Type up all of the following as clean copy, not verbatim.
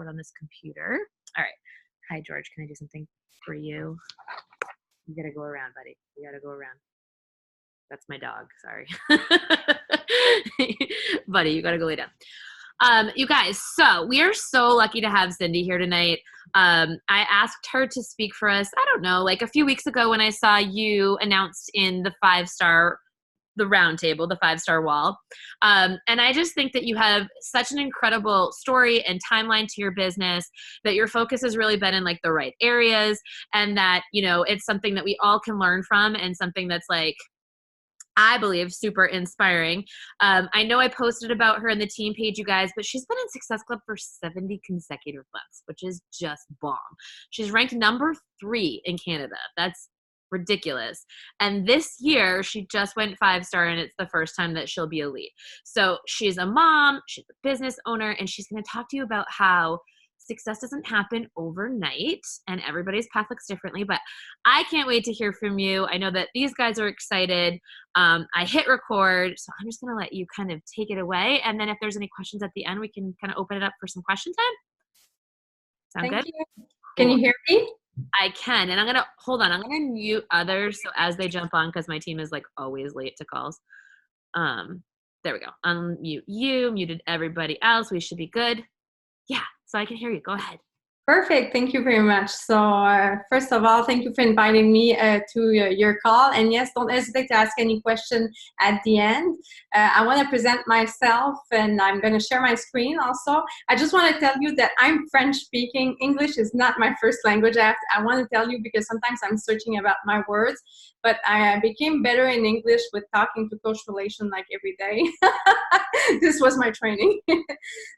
record on this computer. All right. Hi, George. Can I do something for you? You gotta go around, buddy. You gotta go around. That's my dog. Sorry. Buddy, you gotta go lay down. You guys, so we are so lucky to have Cindy here tonight. I asked her to speak for us, I don't know, like a few weeks ago when I saw you announced in the 5-star, the round table, the 5-star wall. And I just think that you have such an incredible story and timeline to your business, that your focus has really been in like the right areas, and that, you know, it's something that we all can learn from, and something that's like, I believe, super inspiring. I know I posted about her in the team page, you guys, but she's been in Success Club for 70 consecutive months, which is just bomb. She's ranked number 3 in Canada. That's ridiculous. And this year, she just went 5-star, and it's the first time that she'll be elite. So she's a mom, she's a business owner, and she's going to talk to you about how success doesn't happen overnight, and everybody's path looks differently, but I can't wait to hear from you. I know that these guys are excited. I hit record, so I'm just going to let you kind of take it away. And then if there's any questions at the end, we can kind of open it up for some question time. Sound Thank good? You. Can you hear me? I can. And I'm going to mute others so as they jump on, because my team is like always late to calls. There we go. Unmute you, muted everybody else. We should be good. Yeah. So I can hear you. Go ahead. Perfect. Thank you very much. So first of all, thank you for inviting me to your call. And yes, don't hesitate to ask any question at the end. I want to present myself, and I'm going to share my screen also. I just want to tell you that I'm French speaking. English is not my first language. I want to tell you because sometimes I'm searching about my words, but I became better in English with talking to Coach Relation like every day. This was my training.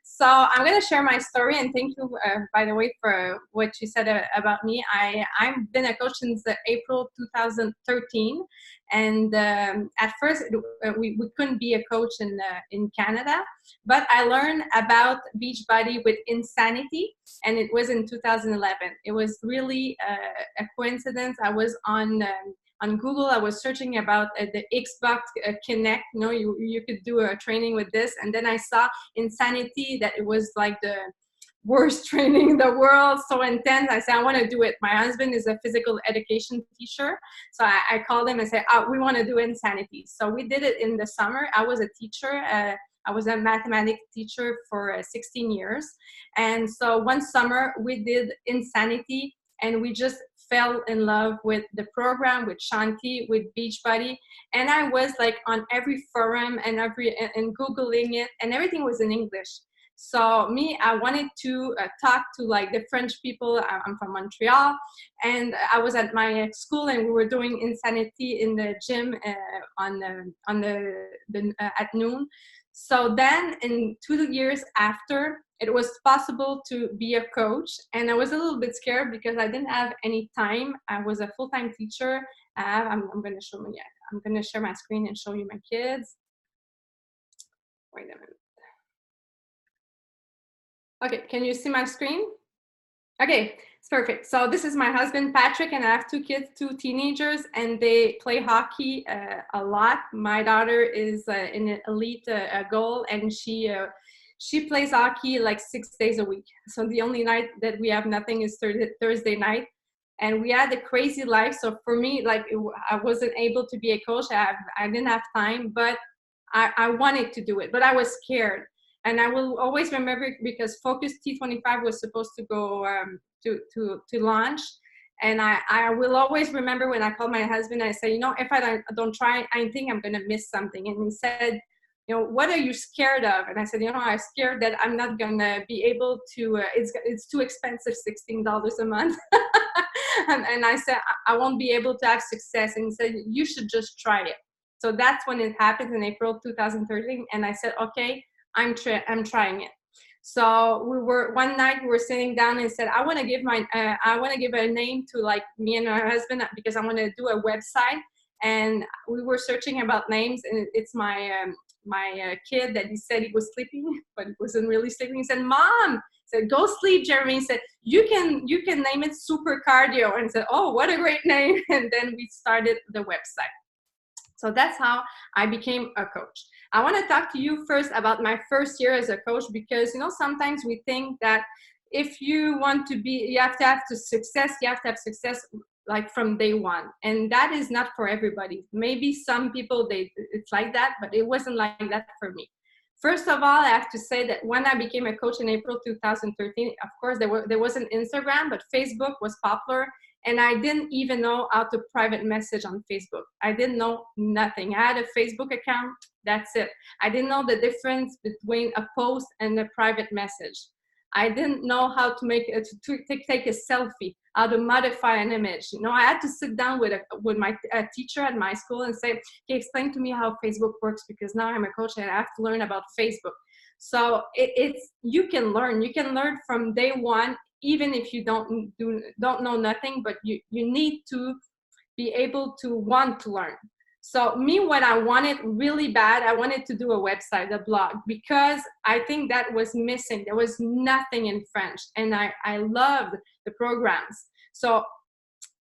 So I'm going to share my story, and thank you, by the way, for what you said about me. I've been a coach since April 2013, and at first we couldn't be a coach in Canada, but I learned about Beachbody with Insanity, and it was in 2011. It was really a coincidence. I was on Google. I was searching about the Xbox Kinect. You know, you could do a training with this, and then I saw Insanity, that it was like the worst training in the world, so intense. I said, I want to do it. My husband is a physical education teacher, so I called him and said, we want to do Insanity. So we did it in the summer. I was a teacher. I was a mathematics teacher for 16 years, and so one summer we did Insanity, and we just fell in love with the program, with Shanti, with Beachbody. And I was like on every forum and Googling it, and everything was in English. So me, I wanted to talk to like the French people. I'm from Montreal, and I was at my school, and we were doing Insanity in the gym at noon. So then in 2 years after, it was possible to be a coach, and I was a little bit scared because I didn't have any time. I was a full-time teacher. I'm going to show you. I'm going to share my screen and show you my kids. Wait a minute. Okay, can you see my screen? Okay, it's perfect. So this is my husband, Patrick, and I have 2 kids, 2 teenagers, and they play hockey a lot. My daughter is in an elite goal, and she plays hockey like 6 days a week. So the only night that we have nothing is Thursday night. And we had a crazy life. So for me, like I wasn't able to be a coach. I didn't have time, but I wanted to do it, but I was scared. And I will always remember, because Focus T25 was supposed to go to launch. And I will always remember when I called my husband, I said, you know, if I don't try, I think I'm going to miss something. And he said, you know, what are you scared of? And I said, you know, I'm scared that I'm not going to be able to, it's too expensive, $16 a month. and I said, I won't be able to have success. And he said, you should just try it. So that's when it happened in April 2013. And I said, okay, I'm trying it. So one night we were sitting down and said, I want to give a name to like me and my husband, because I want to do a website. And we were searching about names, and it's my kid that he said he was sleeping, but he wasn't really sleeping. He said, Mom, said, go sleep, Jeremy. He said, you can name it Super Cardio. And said, oh, what a great name. And then we started the website. So that's how I became a coach. I want to talk to you first about my first year as a coach, because, you know, sometimes we think that if you want to be, you have to have success. You have to have success like from day one, and that is not for everybody. Maybe some people it's like that, but it wasn't like that for me. First of all, I have to say that when I became a coach in April 2013, of course there wasn't Instagram, but Facebook was popular, and I didn't even know how to private message on Facebook. I didn't know nothing. I had a Facebook account, that's it. I didn't know the difference between a post and a private message. I didn't know how to take a selfie, how to modify an image. You know, I had to sit down with my teacher at my school and say, okay, explain to me how Facebook works, because now I'm a coach and I have to learn about Facebook. So you can learn from day one, even if you don't know nothing, but you need to be able to want to learn. So me, what I wanted really bad, I wanted to do a website, a blog, because I think that was missing. There was nothing in French, and I loved the programs. So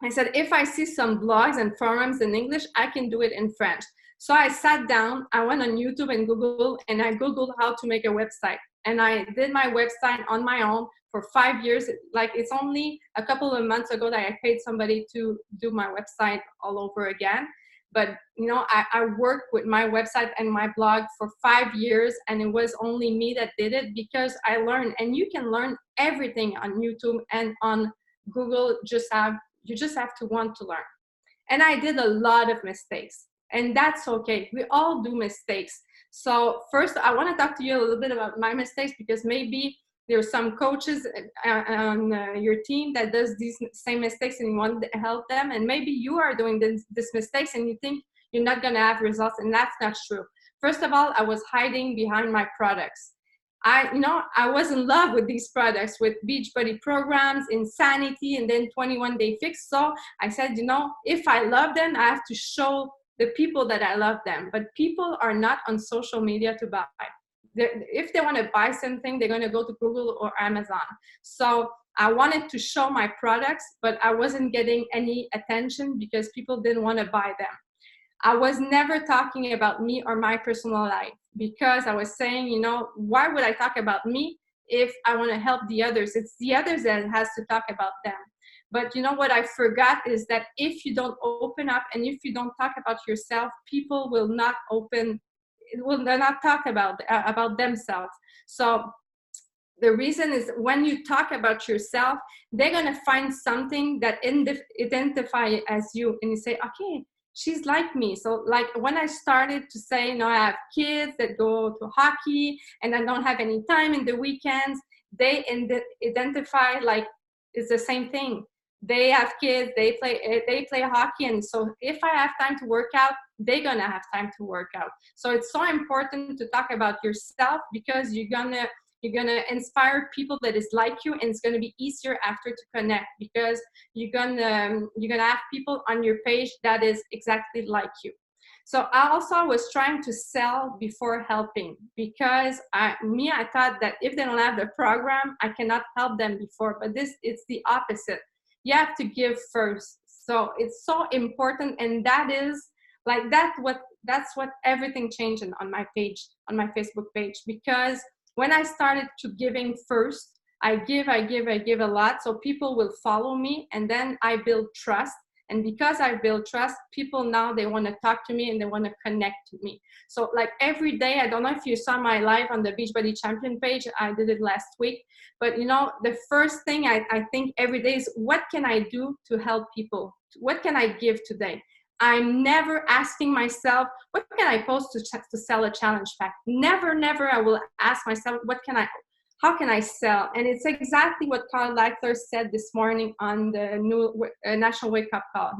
I said, if I see some blogs and forums in English, I can do it in French. So I sat down, I went on YouTube and Google, and I Googled how to make a website. And I did my website on my own for 5 years. Like, it's only a couple of months ago that I paid somebody to do my website all over again. But, you know, I worked with my website and my blog for 5 years, and it was only me that did it because I learned. And you can learn everything on YouTube and on Google. You just have to want to learn. And I did a lot of mistakes, and that's okay. We all do mistakes. So first, I want to talk to you a little bit about my mistakes, because maybe there's some coaches on your team that does these same mistakes and you want to help them. And maybe you are doing these mistakes and you think you're not going to have results, and that's not true. First of all, I was hiding behind my products. I was in love with these products, with Beachbody programs, Insanity, and then 21 Day Fix. So I said, if I love them, I have to show the people that I love them. But people are not on social media to buy. If they want to buy something, they're going to go to Google or Amazon. So I wanted to show my products, but I wasn't getting any attention because people didn't want to buy them. I was never talking about me or my personal life, because I was saying, why would I talk about me if I want to help the others? It's the others that has to talk about them. But what I forgot is that if you don't open up and if you don't talk about yourself, people will not talk about themselves. So the reason is, when you talk about yourself, they're going to find something that identify as you, and you say, okay, she's like me. So like when I started to say, I have kids that go to hockey and I don't have any time in the weekends, they identify like it's the same thing. They have kids, they play hockey, and so if I have time to work out, they're gonna have time to work out. So it's so important to talk about yourself, because you're gonna inspire people that is like you, and it's gonna be easier after to connect, because you're gonna have people on your page that is exactly like you. So I also was trying to sell before helping, because I thought that if they don't have the program, I cannot help them before. But it's the opposite. You have to give first. So it's so important, and that's what everything changed on my page, on my Facebook page, because when I started to giving first, I give a lot, so people will follow me, and then I build trust. And because I build trust, people now, they want to talk to me and they want to connect to me. So like every day, I don't know if you saw my live on the Beachbody Champion page, I did it last week, but the first thing I think every day is, what can I do to help people? What can I give today? I'm never asking myself, what can I post to sell a challenge pack? Never I will ask myself, how can I sell? And it's exactly what Carl Leitler said this morning on the new National Wake Up Call.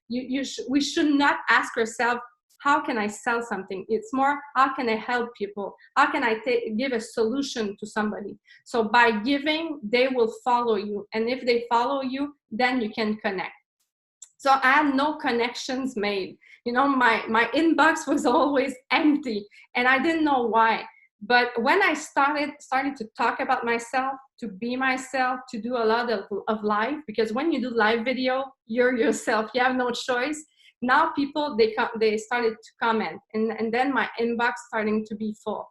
We should not ask ourselves, how can I sell something? It's more, how can I help people? How can I give a solution to somebody? So by giving, they will follow you. And if they follow you, then you can connect. So I had no connections made. My inbox was always empty, and I didn't know why. But when I started to talk about myself, to be myself, to do a lot of live, because when you do live video, you're yourself, you have no choice. Now people, they started to comment, and then my inbox starting to be full.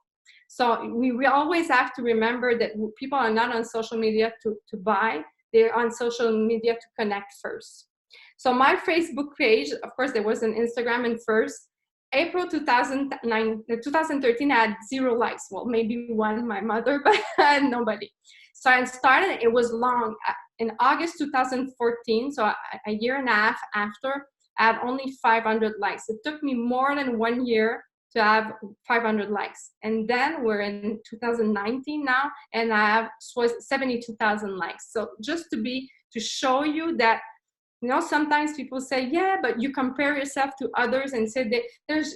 So we always have to remember that people are not on social media to buy, they're on social media to connect first. So my Facebook page, of course, there was an Instagram in first. April 2013, I had 0 likes. Well, maybe one, my mother, but I had nobody. So I started, it was long. In August 2014, so a year and a half after, I had only 500 likes. It took me more than 1 year to have 500 likes. And then we're in 2019 now, and I have 72,000 likes. So just to show you that, you know, sometimes people say, yeah, but you compare yourself to others and say that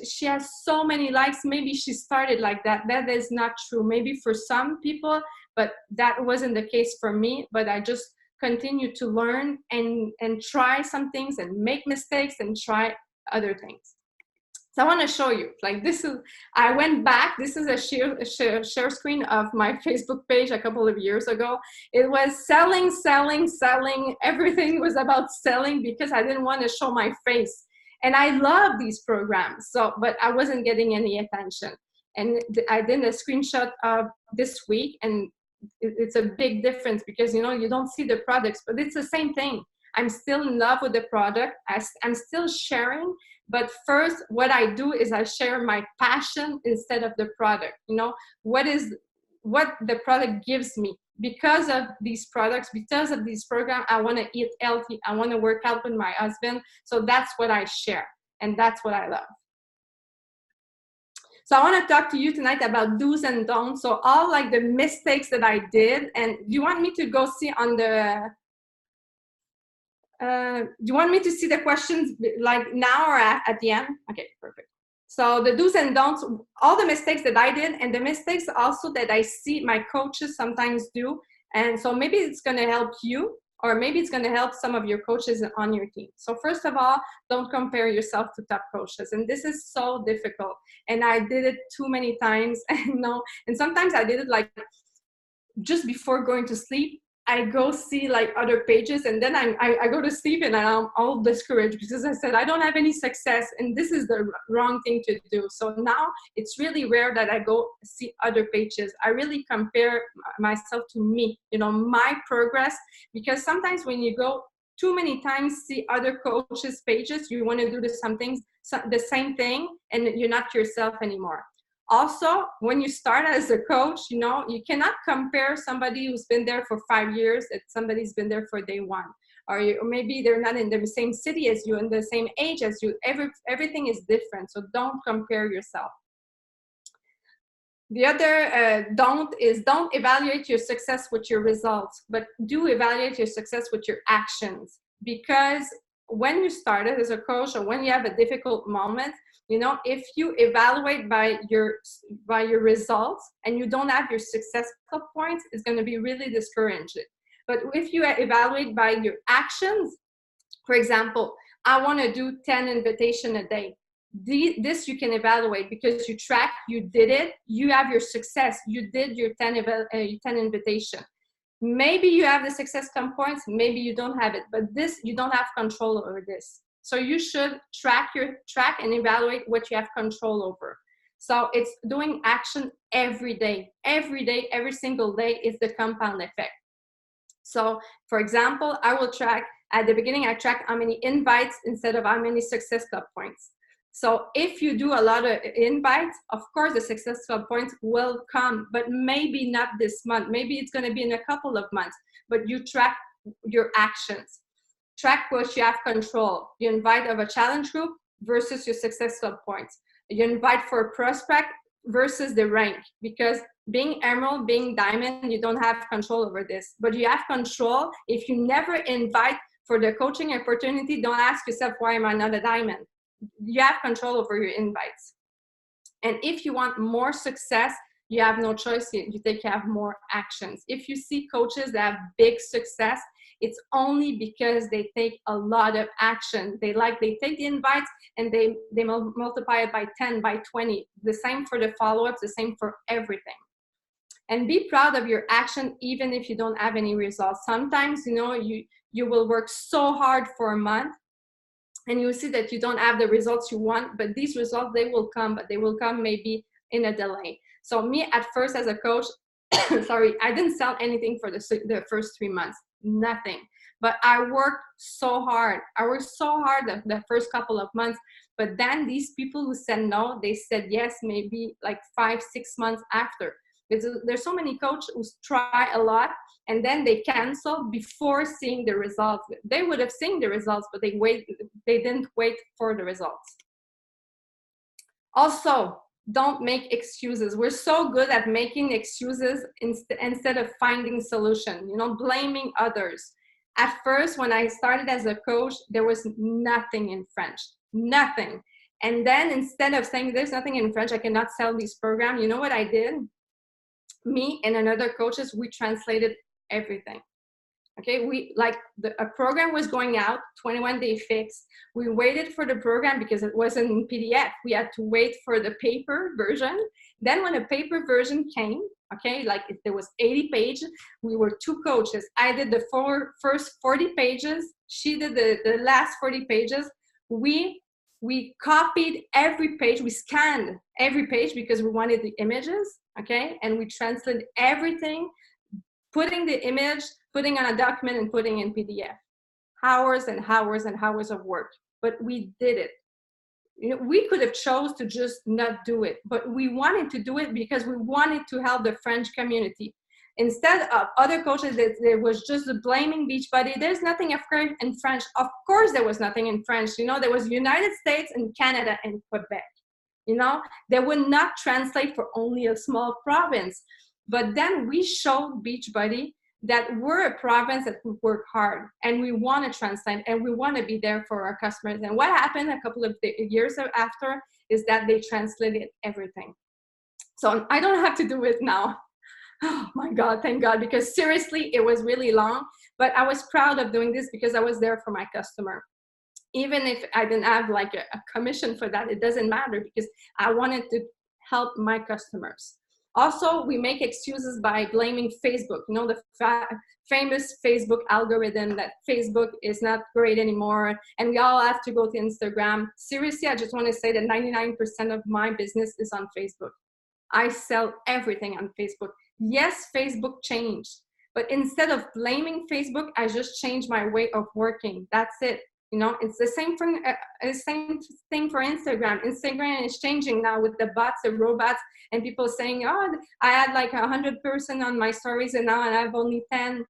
she has so many likes, maybe she started like that. That is not true. Maybe for some people, but that wasn't the case for me. But I just continue to learn and try some things and make mistakes and try other things. So I want to show you, like, this is, I went back, this is a share screen of my Facebook page a couple of years ago. It was selling, selling, selling. Everything was about selling because I didn't want to show my face. And I love these programs, so, but I wasn't getting any attention. And I did a screenshot of this week, and it's a big difference because, you know, you don't see the products, but it's the same thing. I'm still in love with the product. I'm still sharing. But first, what I do is I share my passion instead of the product. You know, what the product gives me. Because of these products, because of these programs, I want to eat healthy. I want to work out with my husband. So that's what I share. And that's what I love. So I want to talk to you tonight about do's and don'ts. So all like the mistakes that I did. And do you want me to go see on the... do you want me to see the questions like now or at the end? Okay, perfect. So the do's and don'ts, all the mistakes that I did, and the mistakes also that I see my coaches sometimes do. And so maybe it's going to help you, or maybe it's going to help some of your coaches on your team. So first of all, don't compare yourself to top coaches. And this is so difficult. And I did it too many times. And sometimes I did it like just before going to sleep. I go see like other pages, and then I go to sleep and I'm all discouraged because I said, I don't have any success, and this is the wrong thing to do. So now it's really rare that I go see other pages. I really compare myself to me, you know, my progress, because sometimes when you go too many times see other coaches' pages, you want to do the same thing, and you're not yourself anymore. Also, when you start as a coach, you know, you cannot compare somebody who's been there for 5 years that somebody's been there for day one. Or maybe they're not in the same city as you, in the same age as you. Everything is different, so don't compare yourself. The other don't evaluate your success with your results, but do evaluate your success with your actions. Because when you started as a coach, or when you have a difficult moment, you know, if you evaluate by your results and you don't have your success points, it's going to be really discouraging. But if you evaluate by your actions, for example, I want to do 10 invitations a day. This you can evaluate because you track, you did it, you have your success, you did your 10 invitation. Maybe you have the success points, maybe you don't have it, but this, you don't have control over this. So you should track and evaluate what you have control over. So it's doing action every day, every single day is the compound effect. So for example, I will track, at the beginning, I track how many invites instead of how many success club points. So if you do a lot of invites, of course the success club points will come, but maybe not this month. Maybe it's going to be in a couple of months, but you track your actions. Track what you have control. You invite of a challenge group versus your success club points. You invite for a prospect versus the rank, because being emerald, being diamond, you don't have control over this, but you have control. If you never invite for the coaching opportunity, don't ask yourself, why am I not a diamond? You have control over your invites. And if you want more success, you have no choice. You have more actions. If you see coaches that have big success, it's only because they take a lot of action. They take the invites and they multiply it by 10, by 20. The same for the follow-ups, the same for everything. And be proud of your action, even if you don't have any results. Sometimes, you know, you will work so hard for a month and you see that you don't have the results you want, but these results, they will come, but they will come maybe in a delay. So me at first as a coach, sorry, I didn't sell anything for the first 3 months, nothing. But I worked so hard. I worked so hard the first couple of months. But then these people who said no, they said yes, maybe like 5-6 months after. Because there's so many coaches who try a lot and then they cancel before seeing the results. They would have seen the results, but they didn't wait for the results. Also, don't make excuses. We're so good at making excuses instead of finding solution, blaming others. At first, when I started as a coach, there was nothing in French, nothing. And then instead of saying there's nothing in French, I cannot sell this program, you know what I did? Me and another coaches, we translated everything. Okay, a program was going out, 21-day fix. We waited for the program because it wasn't in PDF. We had to wait for the paper version. Then when the paper version came, okay, like if there was 80 pages, we were 2 coaches. I did the first 40 pages. She did the last 40 pages. We copied every page. We scanned every page because we wanted the images, okay? And we translated everything, putting the image, putting on a document and putting in PDF. Hours and hours and hours of work, but we did it. We could have chose to just not do it, but we wanted to do it because we wanted to help the French community. Instead of other coaches that there was just blaming Beachbody, there's nothing in French. Of course there was nothing in French. There was United States and Canada and Quebec. They would not translate for only a small province. But then we showed Beachbody that we're a province that we work hard and we want to translate and we want to be there for our customers. And what happened a couple of years after is that they translated everything. So I don't have to do it now. Oh my God, thank God, because seriously, it was really long, but I was proud of doing this because I was there for my customer. Even if I didn't have like a commission for that, it doesn't matter because I wanted to help my customers. Also, we make excuses by blaming Facebook, the famous Facebook algorithm that Facebook is not great anymore and we all have to go to Instagram. Seriously, I just want to say that 99% of my business is on Facebook. I sell everything on Facebook. Yes, Facebook changed, but instead of blaming Facebook, I just changed my way of working. That's it. It's the same thing for Instagram. Instagram is changing now with the bots, the robots, and people saying, oh, I had like 100 person on my stories and now I have only 10.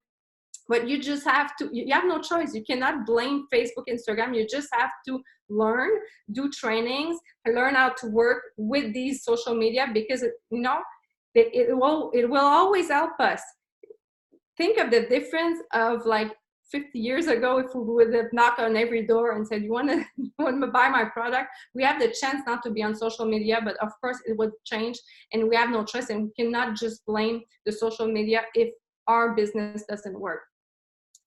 But you just have to, you have no choice. You cannot blame Facebook, Instagram. You just have to learn, do trainings, learn how to work with these social media because, it will always help us. Think of the difference of like 50 years ago, if we would have knocked on every door and said, you want to buy my product? We have the chance not to be on social media, but of course it would change and we have no choice and we cannot just blame the social media if our business doesn't work.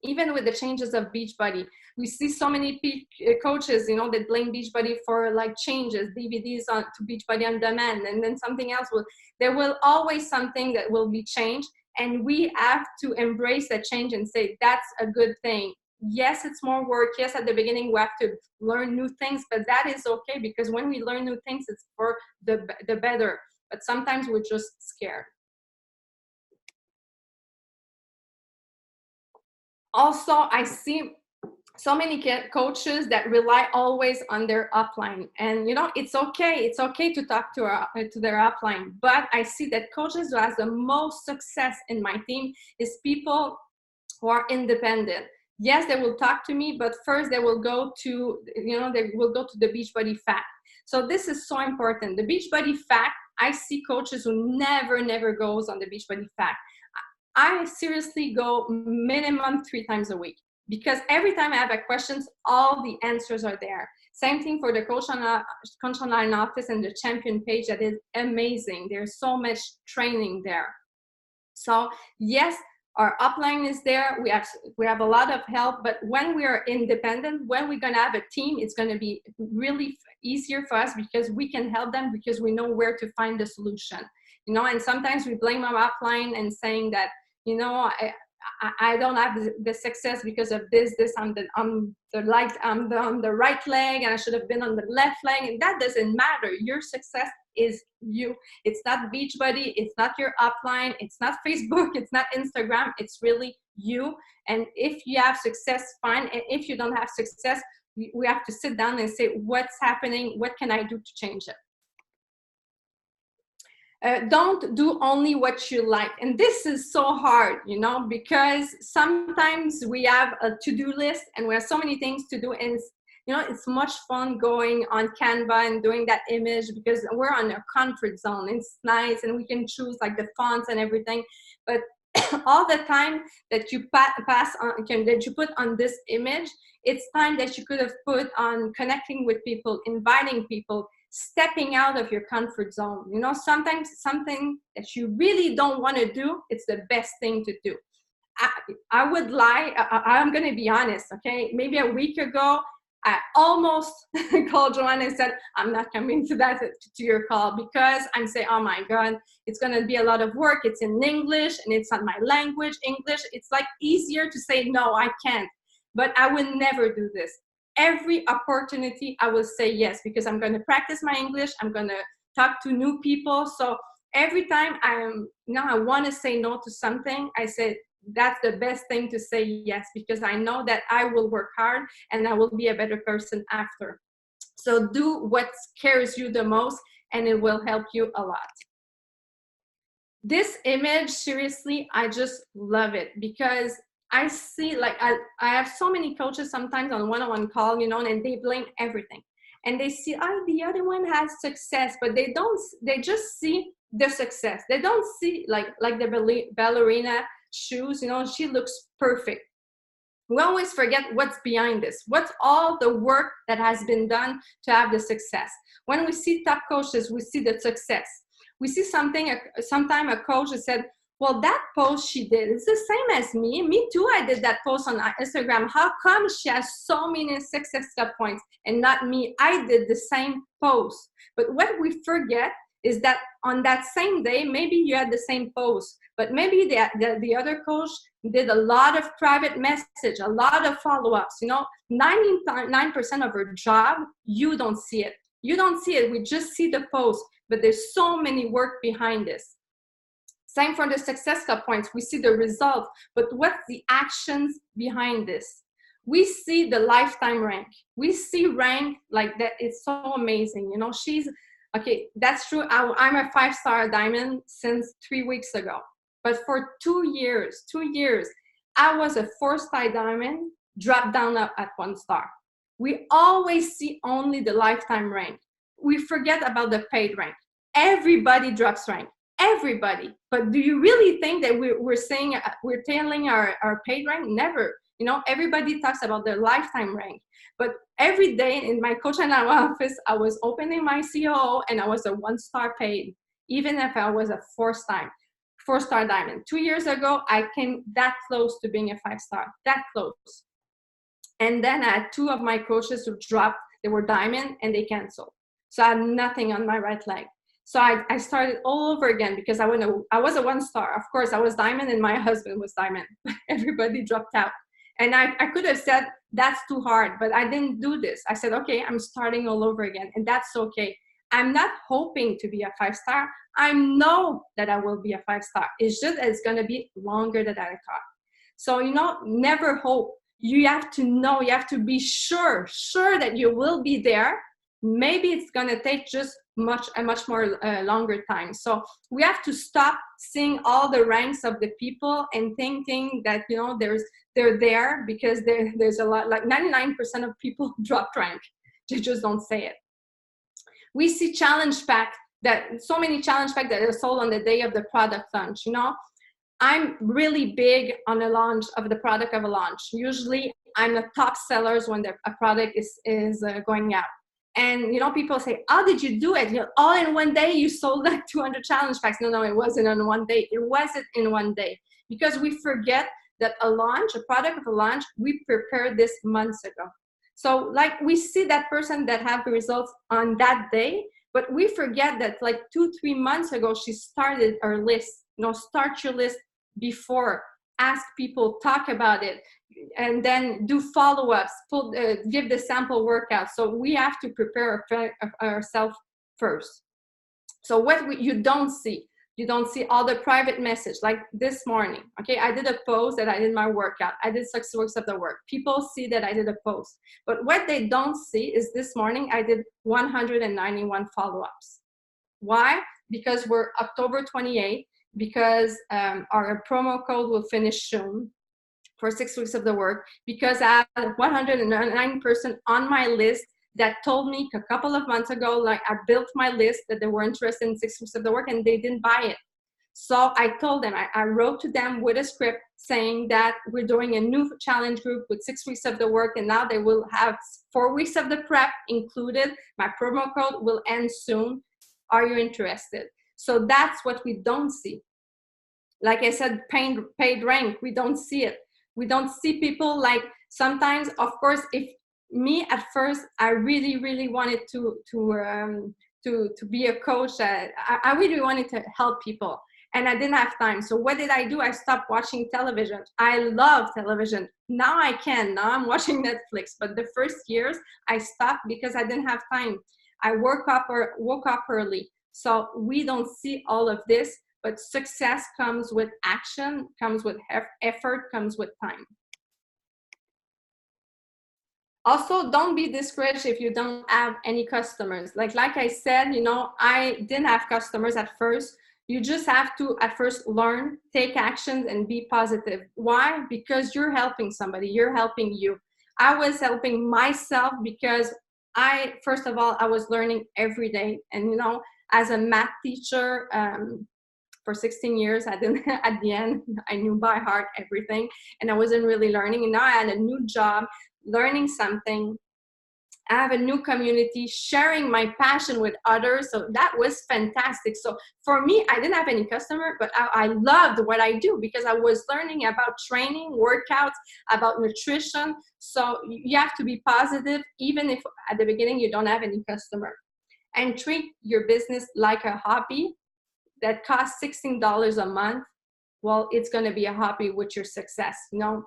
Even with the changes of Beachbody, we see so many coaches, that blame Beachbody for like changes, DVDs to Beachbody on demand, and then something else there will always something that will be changed. And we have to embrace that change and say, that's a good thing. Yes, it's more work. Yes, at the beginning, we have to learn new things, but that is okay because when we learn new things, it's for the better. But sometimes we're just scared. Also, I see so many coaches that rely always on their upline, and it's okay to talk to their upline, but I see that coaches who has the most success in my team is people who are independent. Yes, they will talk to me, but first they will go to the Beachbody fact. So this is so important. The Beachbody fact, I see coaches who never goes on the Beachbody fact. I seriously go minimum 3 times a week because every time I have a questions, all the answers are there. Same thing for the Coach Online office and the champion page. That is amazing. There's so much training there. So yes, our upline is there. We have a lot of help, but when we are independent, when we're going to have a team, it's going to be really easier for us because we can help them because we know where to find the solution. And sometimes we blame our upline and saying that, I don't have the success because of this, on the right leg, and I should have been on the left leg, and that doesn't matter. Your success is you. It's not Beachbody, it's not your upline, it's not Facebook, it's not Instagram, it's really you. And if you have success, fine. And if you don't have success, we have to sit down and say, what's happening? What can I do to change it? Don't do only what you like. And this is so hard, you know, because sometimes we have a to-do list and we have so many things to do. And, you know, it's much fun going on Canva and doing that image because we're on a comfort zone. It's nice and we can choose like the fonts and everything. But all the time that you pass on, that you put on this image, it's time that you could have put on connecting with people, inviting people, stepping out of your comfort zone. You know, sometimes something that you really don't want to do, it's the best thing to do. I would lie. I'm going to be honest, okay? Maybe a week ago, I almost called Joanne and said, I'm not coming to your call because I'm saying, oh my God, it's going to be a lot of work. It's in English and it's not my language, English. It's like easier to say, no, I can't. But I will never do this. Every opportunity, I will say yes, because I'm going to practice my English. I'm going to talk to new people. So every time I want to say no to something, I say, that's the best thing to say yes, because I know that I will work hard and I will be a better person after. So do what scares you the most and it will help you a lot. This image, seriously, I just love it because I see, like, I have so many coaches sometimes on one-on-one call, you know, and they blame everything. And they see, oh, the other one has success, but they just see the success. They don't see like the ballerina shoes, you know, she looks perfect. We always forget what's behind this. What's all the work that has been done to have the success. When we see top coaches, we see the success. We see something, sometime a coach has said, well, that post she did, it's the same as me. Me too, I did that post on Instagram. How come she has so many success points and not me? I did the same post. But what we forget is that on that same day, maybe you had the same post, but maybe the other coach did a lot of private message, a lot of follow-ups. You know, 99% of her job, you don't see it. You don't see it. We just see the post, but there's so many work behind this. Same for the success points. We see the result, but what's the actions behind this? We see the lifetime rank. We see rank like that. It's so amazing. You know, okay, that's true. I'm a 5-star diamond since 3 weeks ago. But for 2 years, I was a 4-star diamond, dropped down at 1 star. We always see only the lifetime rank. We forget about the paid rank. Everybody drops rank. Everybody. But do you really think that we're telling our paid rank? Never. You know, everybody talks about their lifetime rank. But every day in my Coach and I office, I was opening my COO and I was a 1-star paid, even if I was a 4-star diamond. 2 years ago, I came that close to being a 5-star, that close. And then I had 2 of my coaches who dropped, they were diamond and they canceled. So I had nothing on my right leg. So I started all over again because I was a 1-star. Of course, I was diamond and my husband was diamond. Everybody dropped out. And I could have said, that's too hard, but I didn't do this. I said, okay, I'm starting all over again. And that's okay. I'm not hoping to be a 5-star. I know that I will be a 5-star. It's just that it's going to be longer than I thought. So, you know, never hope. You have to know, you have to be sure that you will be there. Maybe it's going to take just a much more longer time. So we have to stop seeing all the ranks of the people and thinking that, you know, they're there because there's a lot, like 99% of people drop rank. They just don't say it. We see challenge pack, that so many challenge pack that are sold on the day of the product launch. You know, I'm really big on the launch of the product of a launch. Usually I'm the top sellers when a product is going out. And, you know, people say, how did you do it? You know, all in one day, you sold like 200 challenge packs. No, it wasn't in one day. It wasn't in one day because we forget that a product of a launch, we prepared this months ago. So like we see that person that have the results on that day, but we forget that like 2-3 months ago, she started her list. You know, start your list before, ask people, talk about it, and then do follow-ups, give the sample workout. So we have to prepare ourselves first. So what you don't see, you don't see all the private message. Like this morning, okay, I did a post that I did my workout. I did 6 weeks of the work. People see that I did a post. But what they don't see is this morning I did 191 follow-ups. Why? Because we're October 28th, because our promo code will finish soon for 6 weeks of the work, because I had 109 person on my list that told me a couple of months ago, like I built my list that they were interested in 6 weeks of the work and they didn't buy it. So I told them, I wrote to them with a script saying that we're doing a new challenge group with 6 weeks of the work, and now they will have 4 weeks of the prep included. My promo code will end soon. Are you interested? So that's what we don't see. Like I said, paid rank, we don't see it. We don't see people like sometimes, of course, if me at first, I really wanted to be a coach. I really wanted to help people and I didn't have time. So what did I do? I stopped watching television. I love television. Now I can. Now I'm watching Netflix. But the first years I stopped because I didn't have time. I woke up early. So we don't see all of this, but success comes with action, comes with effort, comes with time. Also, don't be discouraged if you don't have any customers. Like I said, you know, I didn't have customers at first. You just have to at first learn, take actions, and be positive. Why? Because you're helping somebody, you're helping you. I was helping myself because first of all, I was learning every day. And, you know, as a math teacher, for 16 years, I didn't, at the end, I knew by heart everything, and I wasn't really learning. And now I had a new job, learning something. I have a new community, sharing my passion with others. So that was fantastic. So for me, I didn't have any customer, but I loved what I do because I was learning about training, workouts, about nutrition. So you have to be positive, even if at the beginning you don't have any customer. And treat your business like a hobby that costs $16 a month. Well, it's going to be a hobby with your success. You know,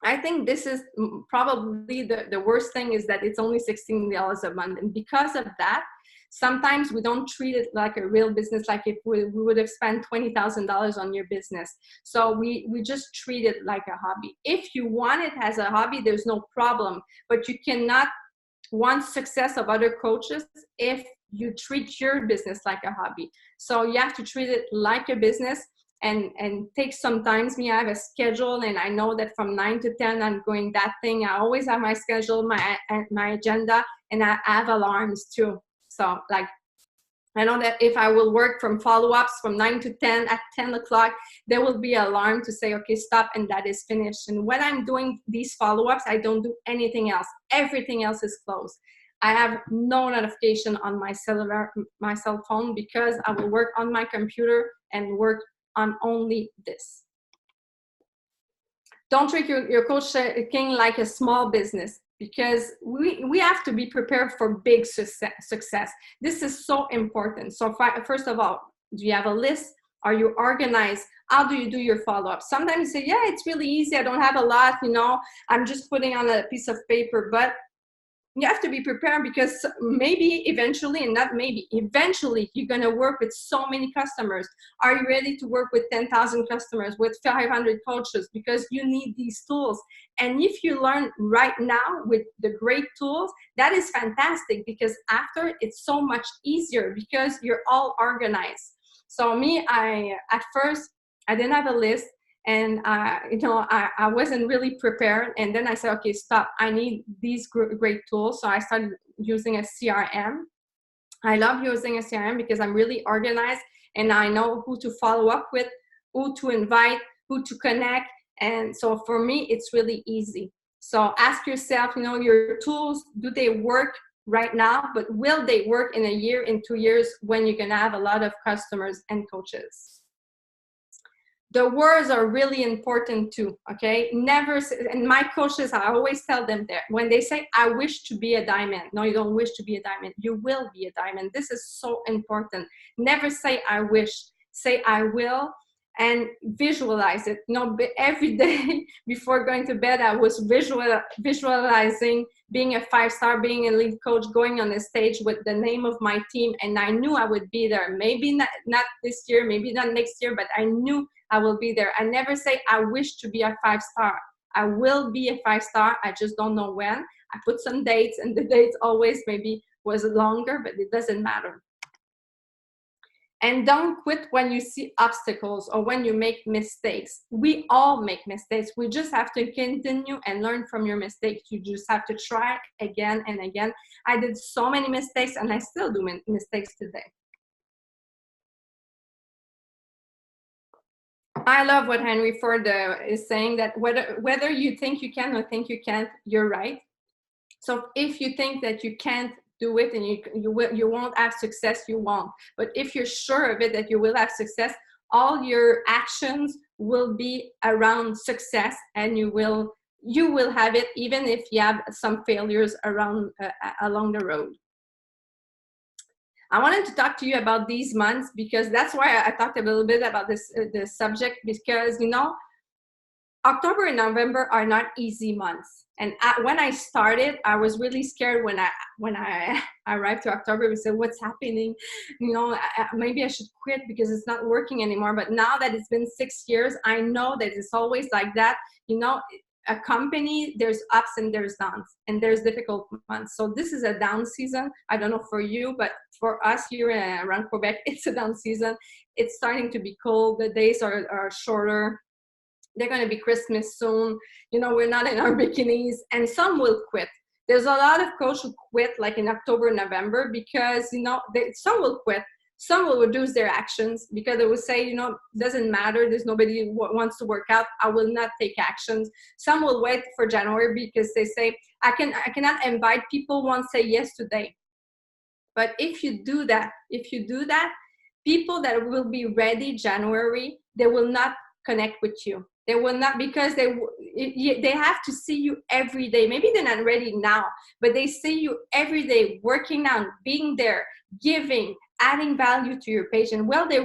I think this is probably the worst thing is that it's only $16 a month. And because of that, sometimes we don't treat it like a real business, like if we would have spent $20,000 on your business. So we just treat it like a hobby. If you want it as a hobby, there's no problem, but you cannot want success of other coaches if you treat your business like a hobby. So you have to treat it like a business. And take some time. Me, I have a schedule, and I know that from 9 to 10, I'm going that thing. I always have my schedule, my agenda, and I have alarms too. So like, I know that if I will work from follow-ups from 9 to 10, at 10 o'clock, there will be an alarm to say, okay, stop, and that is finished. And when I'm doing these follow-ups, I don't do anything else. Everything else is closed. I have no notification on my cell phone, because I will work on my computer and work on only this. Don't treat your coaching like a small business, because we have to be prepared for big success. This is so important. So first of all, do you have a list? Are you organized? How do you do your follow-up? Sometimes you say, yeah, it's really easy. I don't have a lot, you know, I'm just putting on a piece of paper. But you have to be prepared, because maybe eventually, and not maybe, eventually you're going to work with so many customers. Are you ready to work with 10,000 customers, with 500 coaches? Because you need these tools. And if you learn right now with the great tools, that is fantastic, because after it's so much easier because you're all organized. So me, at first, I didn't have a list. And, you know, I wasn't really prepared. And then I said, okay, stop. I need these great tools. So I started using a CRM. I love using a CRM because I'm really organized and I know who to follow up with, who to invite, who to connect. And so for me, it's really easy. So ask yourself, you know, your tools, do they work right now? But will they work in a year, in 2 years, when you're going to have a lot of customers and coaches? The words are really important too, okay? Never, and my coaches, I always tell them that when they say, I wish to be a diamond. No, you don't wish to be a diamond. You will be a diamond. This is so important. Never say, I wish. Say, I will. and visualize it. Every day before going to bed, I was visualizing being a 5-star, being a lead coach, going on the stage with the name of my team, and I knew I would be there. Maybe not this year, maybe not next year, but I knew I will be there. I never say I wish to be a 5-star. I will be a 5-star. I just don't know when. I put some dates, and the dates always maybe was longer, but it doesn't matter. And don't quit when you see obstacles or when you make mistakes. We all make mistakes. We just have to continue and learn from your mistakes. You just have to try again and again. I did so many mistakes, and I still do mistakes today. I love what Henry Ford is saying, that whether you think you can or think you can't, you're right. So if you think that you can't do it and you won't have success, you won't. But if you're sure of it that you will have success, all your actions will be around success, and you will have it, even if you have some failures along the road. I wanted to talk to you about these months, because that's why I talked a little bit about this subject, because October and November are not easy months. And when I started, I was really scared when I arrived to October. We said, what's happening? Maybe I should quit because it's not working anymore. But now that it's been 6 years, I know that it's always like that. A company, there's ups and there's downs, and there's difficult months. So this is a down season. I don't know for you, but for us here around Quebec, it's a down season. It's starting to be cold. The days are shorter. They're going to be Christmas soon. We're not in our bikinis, and some will quit. There's a lot of coaches who quit like in October, November, because, some will quit. Some will reduce their actions because they will say, doesn't matter. There's nobody who wants to work out. I will not take actions. Some will wait for January because they say, I cannot invite people who won't say yes today. But if you do that, people that will be ready January, they will not connect with you. They will not, because they have to see you every day. Maybe they're not ready now, but they see you every day, working out, being there, giving, adding value to your page. And when they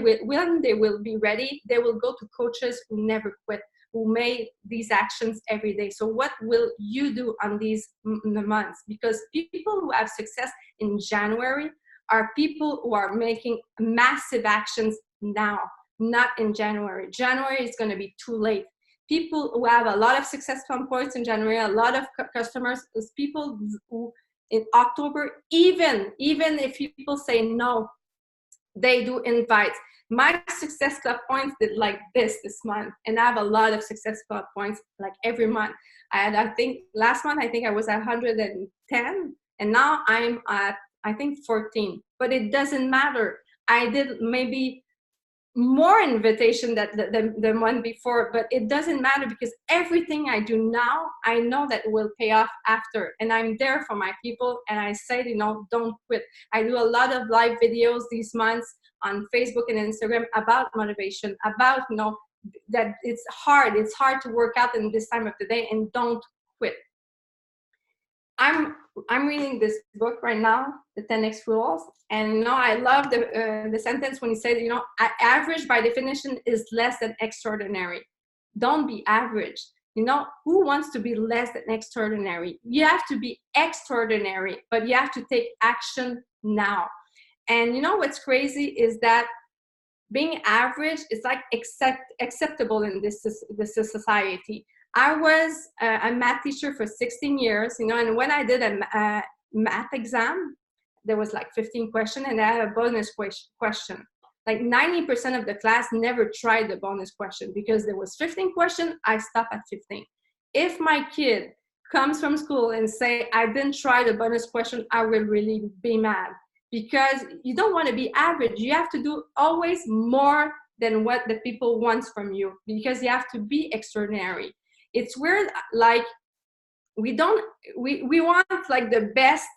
will be ready, they will go to coaches who never quit, who made these actions every day. So what will you do on these months? Because people who have success in January are people who are making massive actions now, not in January. January is going to be too late. People who have a lot of successful points in January, a lot of customers, is people who in October, even if people say no, they do invites. My Success Club points did like this month, and I have a lot of Success Club points like every month. I think last month, I was at 110, and now I'm at, 14. But it doesn't matter. I did maybe more invitation than the one before, but it doesn't matter, because everything I do now, I know that it will pay off after, and I'm there for my people. And I say, don't quit. I do a lot of live videos these months on Facebook and Instagram about motivation, about that it's hard to work out in this time of the day, and don't quit. I'm reading this book right now, the 10X Rules, and I love the sentence when he said, average by definition is less than extraordinary. Don't be average. Who wants to be less than extraordinary? You have to be extraordinary, but you have to take action now. And what's crazy is that being average is like acceptable in this society. I was a math teacher for 16 years, and when I did a math exam, there was like 15 questions, and I had a bonus question. Like 90% of the class never tried the bonus question, because there was 15 questions, I stopped at 15. If my kid comes from school and say, I didn't try the bonus question, I will really be mad, because you don't want to be average. You have to do always more than what the people want from you, because you have to be extraordinary. It's weird, like we want like the best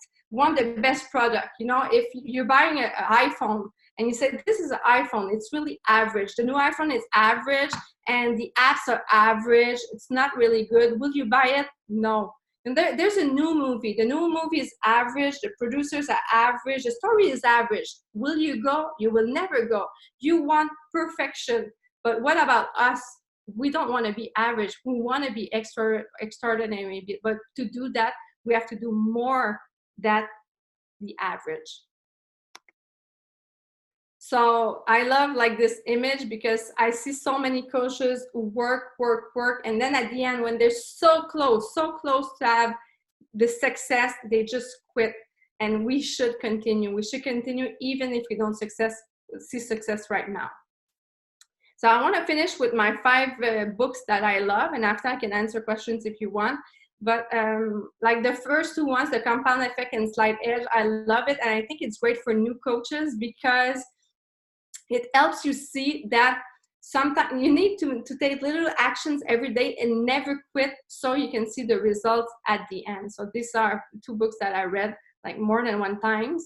product. If you're buying an iPhone and you say, this is an iPhone, it's really average. The new iPhone is average and the apps are average. It's not really good. Will you buy it? No. And there's a new movie. The new movie is average. The producers are average. The story is average. Will you go? You will never go. You want perfection. But what about us? We don't want to be average. We want to be extraordinary. But to do that, we have to do more than the average. So I love like this image because I see so many coaches who work, and then at the end, when they're so close to have the success, they just quit. And we should continue. We should continue even if we don't see success right now. So I want to finish with my 5 books that I love, and after I can answer questions if you want. But like the first 2 ones, The Compound Effect and Slight Edge, I love it. And I think it's great for new coaches because it helps you see that sometimes you need to take little actions every day and never quit so you can see the results at the end. So these are 2 books that I read like more than one time.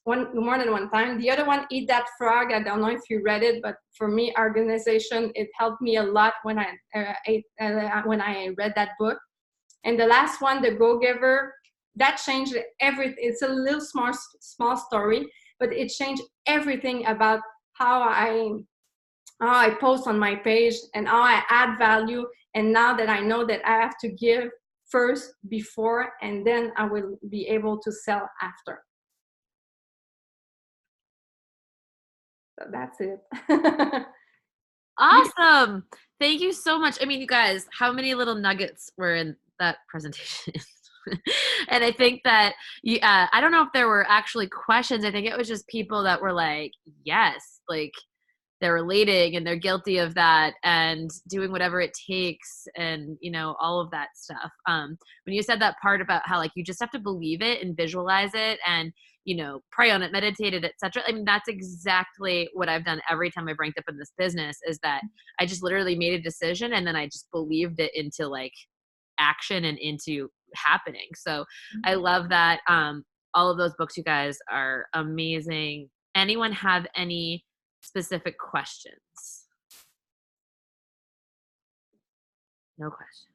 The other one, Eat That Frog. I don't know if you read it, but for me, organization, it helped me a lot when I read that book. And the last one, The Go-Giver, that changed everything. It's a little small story, but it changed everything about how I post on my page and how I add value. And now that I know that I have to give first before, and then I will be able to sell after. So that's it. Awesome. Thank you so much. I mean, you guys, how many little nuggets were in that presentation? And I think that I don't know if there were actually questions. I think it was just people that were like, yes, like they're relating and they're guilty of that and doing whatever it takes and, you know, all of that stuff. When you said that part about how like you just have to believe it and visualize it and, you know, pray on it, meditate it, etc. I mean, that's exactly what I've done every time I've ranked up in this business, is that I just literally made a decision and then I just believed it into like action and into happening. So I love that. All of those books, you guys, are amazing. Anyone have any specific questions? No questions.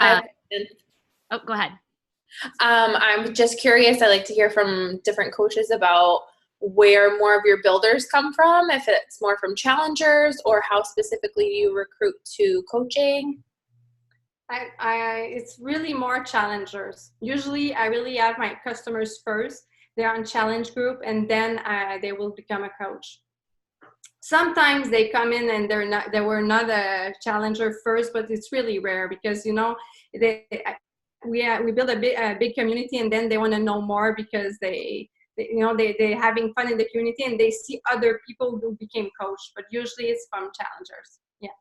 Oh, go ahead. I'm just curious. I like to hear from different coaches about where more of your builders come from, if it's more from challengers or how specifically you recruit to coaching. It's really more challengers. Usually I really have my customers first. They're on challenge group and then they will become a coach. Sometimes they come in and they were not a challenger first, but it's really rare because, you know, we build a big community and then they want to know more because they're having fun in the community and they see other people who became coach, but usually it's from challengers. Yeah.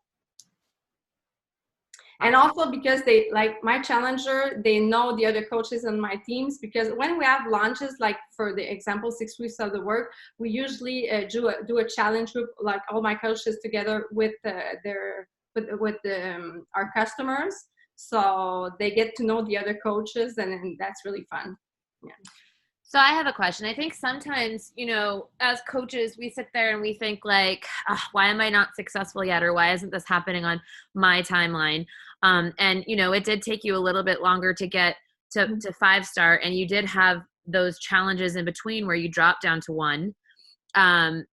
And also because they, like my challenger, they know the other coaches on my teams, because when we have launches, like for the example, 6 weeks of the work, we usually do a challenge group, like all my coaches together with our customers. So they get to know the other coaches and that's really fun. Yeah. So I have a question. I think sometimes, you know, as coaches, we sit there and we think like, why am I not successful yet? Or why isn't this happening on my timeline? And, you know, it did take you a little bit longer to get to 5-star, and you did have those challenges in between where you dropped down to 1. And,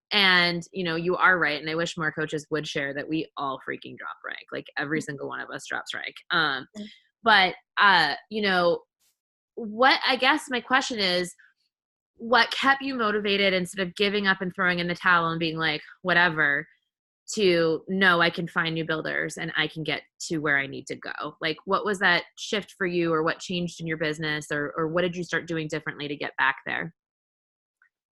you know, you are right. And I wish more coaches would share that we all freaking drop rank. Like every single one of us drops rank. But, you know, what I guess my question is, what kept you motivated instead of giving up and throwing in the towel and being like, whatever, to no, I can find new builders and I can get to where I need to go? Like, what was that shift for you, or what changed in your business, or what did you start doing differently to get back there?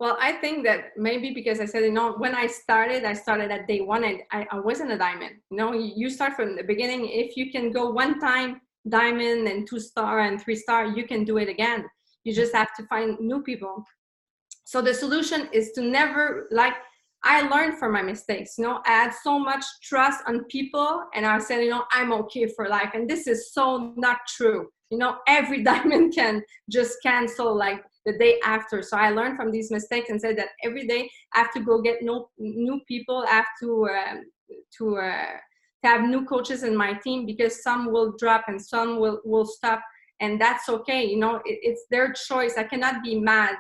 Well, I think that maybe because I said, you know, when I started at day 1 and I wasn't a diamond. You know, you start from the beginning. If you can go 1 time diamond and 2-star and 3-star, you can do it again. You just have to find new people. So the solution is to never, like, I learned from my mistakes. You know, I had so much trust on people and I said, you know, I'm okay for life. And this is so not true. You know, every diamond can just cancel like the day after. So I learned from these mistakes and said that every day I have to go get new people. I have to have new coaches in my team, because some will drop and some will stop. and that's okay. You know, it's their choice. I cannot be mad.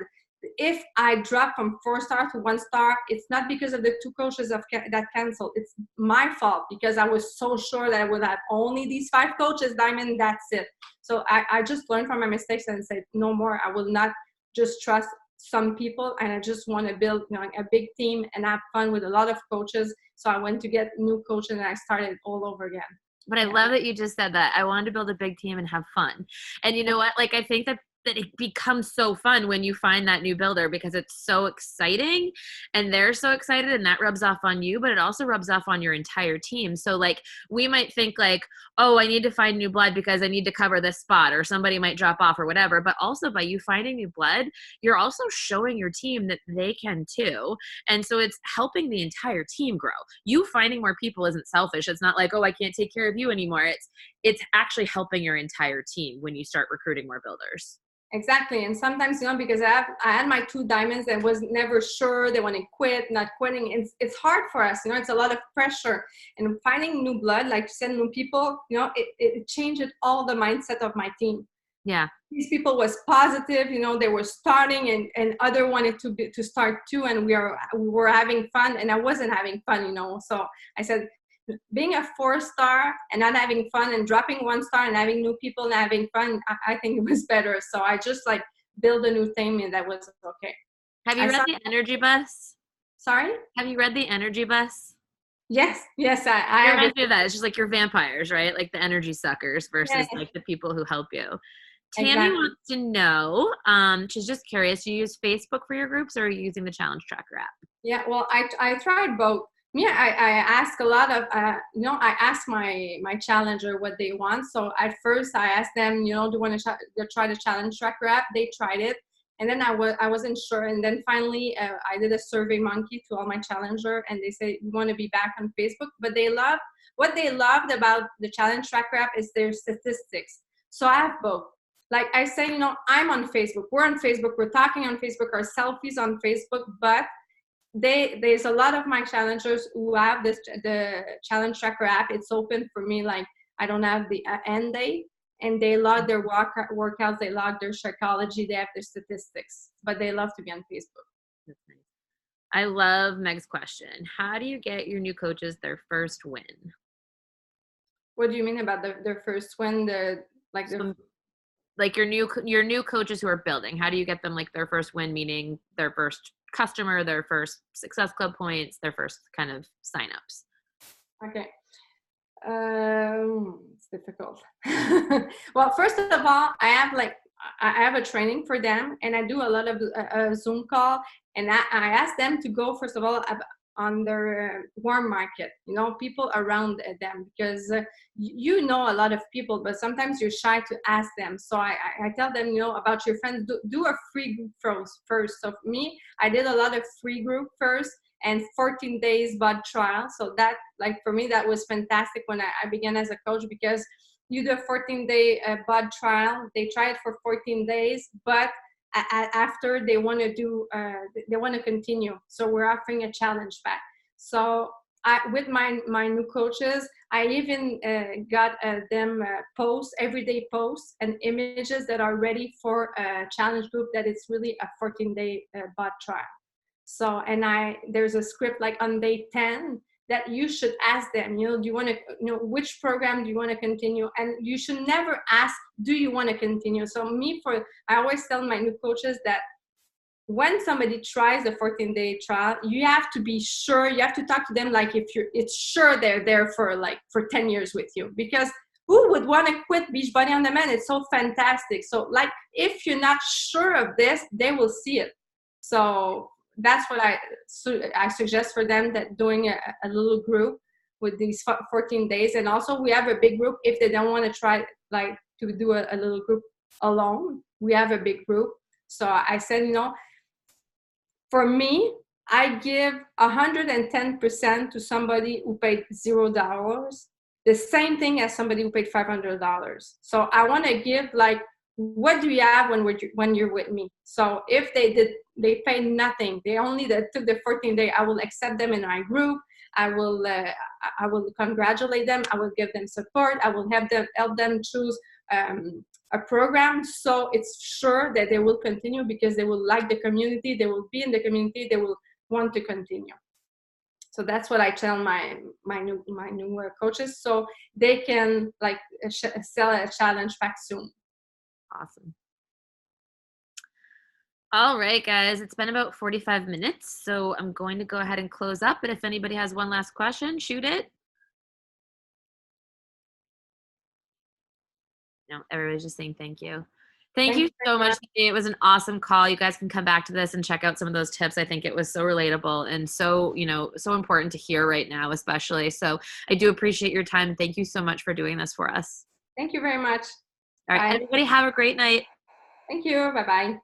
If I drop from 4-star to 1-star, it's not because of the 2 coaches that canceled. It's my fault because I was so sure that I would have only these 5 coaches, diamond, that's it. So I just learned from my mistakes and said, no more. I will not just trust some people, and I just want to build, you know, a big team and have fun with a lot of coaches. So I went to get new coaches and I started all over again. But I love that you just said that. I wanted to build a big team and have fun. And you know what? Like, I think that it becomes so fun when you find that new builder because it's so exciting and they're so excited, and that rubs off on you, but it also rubs off on your entire team. So like, we might think like, oh, I need to find new blood because I need to cover this spot, or somebody might drop off or whatever. But also by you finding new blood, you're also showing your team that they can too. And so it's helping the entire team grow. You finding more people isn't selfish. It's not like, oh, I can't take care of you anymore. It's actually helping your entire team when you start recruiting more builders. Exactly. And sometimes, you know, because I had my 2 diamonds and was never sure, they want to quit, not quitting. It's hard for us, you know, it's a lot of pressure. And finding new blood, like you said, new people, you know, it changed all the mindset of my team. Yeah. These people was positive, you know, they were starting and other wanted to start too. And we were having fun, and I wasn't having fun, you know. So I said, being a 4-star and not having fun, and dropping 1-star and having new people and having fun, I think it was better. So I just like build a new thing, and that was okay. Have you read The Energy Bus? Sorry? Have you read The Energy Bus? Yes. I reminds me of that. It's just like your vampires, right? Like the energy suckers versus like the people who help you. Tammy wants to know, she's just curious, do you use Facebook for your groups, or are you using the Challenge Tracker app? Yeah, well, I tried both. Yeah, I ask a lot of, you know, I ask my challenger what they want. So at first I asked them, you know, do you want to try the Challenge Tracker app? They tried it. And then I wasn't sure. And then finally I did a survey monkey to all my challenger, and they say, we want to be back on Facebook. But what they loved about the Challenge Tracker app is their statistics. So I have both. Like I say, you know, I'm on Facebook. We're on Facebook. We're talking on Facebook. Our selfies on Facebook. But there's a lot of my challengers who have the Challenge Tracker app. It's open for me. Like I don't have the end date, and they log their workouts. They log their Shakeology. They have their statistics. But they love to be on Facebook. That's nice. I love Meg's question. How do you get your new coaches their first win? What do you mean about their first win? Like your new coaches who are building, how do you get them like their first win, meaning their first customer, their first Success Club points, their first kind of signups? Okay. It's difficult. Well, first of all, I have a training for them, and I do a lot of Zoom call, and I ask them to go, first of all, on their warm market, you know, people around them, because you know a lot of people, but sometimes you're shy to ask them. So I tell them, you know, about your friends, do a free group first. So for me, I did a lot of free group first, and 14 days bud trial. So that, like, for me, that was fantastic when I began as a coach, because you do a 14-day bud trial. They try it for 14 days, but after they want to continue. So we're offering a challenge back. So with my new coaches, I even got them everyday posts and images that are ready for a challenge group that it's really a 14-day bot trial. So, and there's a script like on day 10 that you should ask them, you know, do you want to, you know, which program do you want to continue? And you should never ask, do you want to continue? So I always tell my new coaches that when somebody tries the 14-day trial, you have to be sure, you have to talk to them like it's sure they're there for 10 years with you, because who would want to quit Beachbody on Demand? It's so fantastic. So like, if you're not sure of this, they will see it. So that's what I suggest for them, that doing a little group with these 14 days. And also we have a big group if they don't want to try like to do a little group alone. We have a big group. So I said, you know, for me, I give 110% to somebody who paid $0, the same thing as somebody who paid $500. So I want to give like, what do you have when you're with me? So if they paid nothing, they only took the 14-day, I will accept them in my group. I will congratulate them. I will give them support. I will help them choose a program, so it's sure that they will continue because they will like the community, they will be in the community, they will want to continue. So that's what I tell my new coaches, so they can like sell a challenge pack soon. Awesome. All right, guys, it's been about 45 minutes, so I'm going to go ahead and close up. But if anybody has one last question, shoot it. No, everybody's just saying thank you. Thank you so much. It was an awesome call. You guys can come back to this and check out some of those tips. I think it was so relatable and so, so important to hear right now, especially. So I do appreciate your time. Thank you so much for doing this for us. Thank you very much. All right, everybody have a great night. Thank you. Bye-bye.